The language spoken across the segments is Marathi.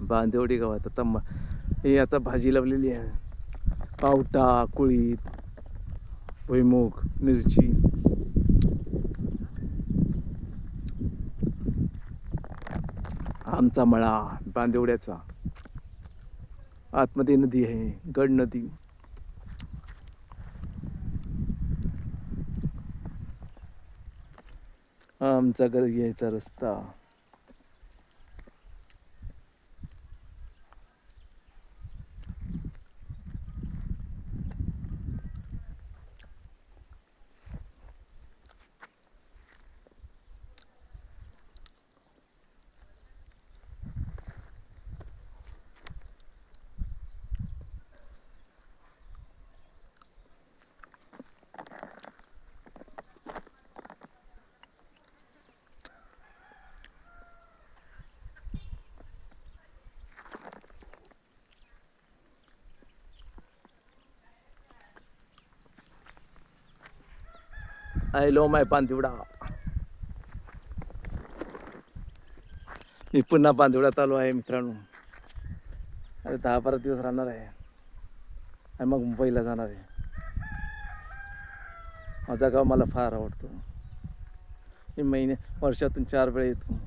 बांदिवडी गावात आता हे आता भाजी लावलेली आहे. पावटा, कुळीत, भुईमूग, मिरची. आमचा मळा बांदिवड्याचा. आतमध्ये नदी आहे, गड नदी. आमचा घरी यायचा रस्ता. आय लव्ह माय बांदिवडा. मी पुन्हा बांदिवड्यात आलो आहे मित्रांनो. आता 10-12 दिवस राहणार आहे आणि मग मुंबईला जाणार आहे. माझा गाव मला फार आवडतो. मी वर्षातून 4 वेळा येतो.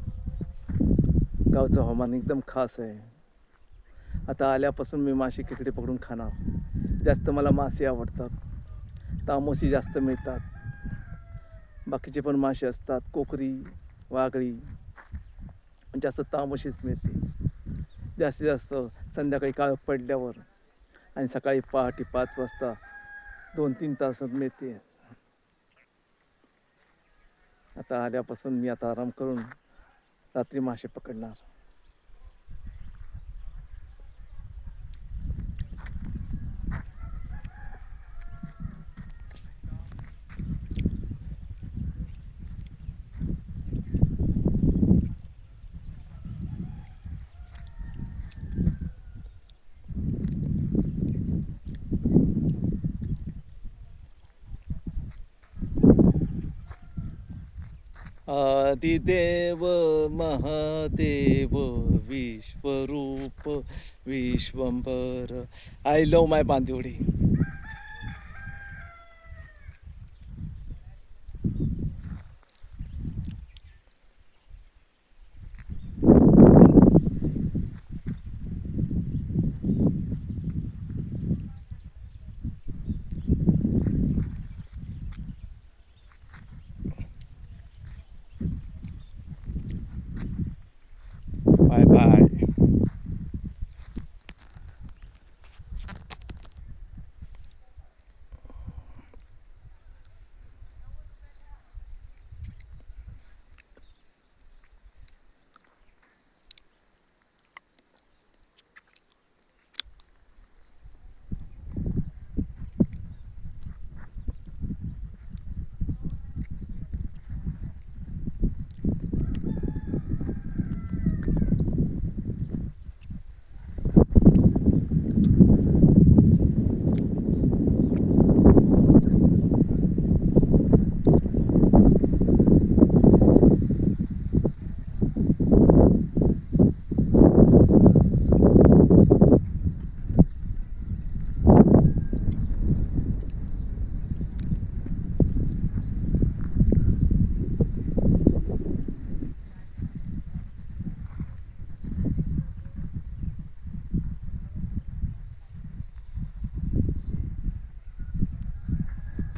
गावचं हवामान एकदम खास आहे. आता आल्यापासून मी मासे खेकडे पकडून खाणार. जास्त मला मासे आवडतात. तामोसी जास्त मिळतात. बाकीचे पण मासे असतात, कोकरी, वागळी. जास्त तामोशीच मिळते. जास्तीत जास्त संध्याकाळी काळं पडल्यावर आणि सकाळी पहाटे 5 वाजता 2-3 तास मिळते. आता आल्यापासून मी आता आराम करून रात्री मासे पकडणार. Adidev Mahadev Vishwaroop Vishwambhar. I love my Bandivadi. Bye bye.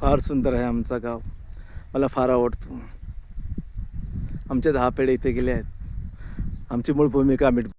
फार सुंदर आहे आमचा गाव. मला फार आवडतो. आमच्या 10 पेढे इथे गेले आहेत. आमची मूळ भूमिका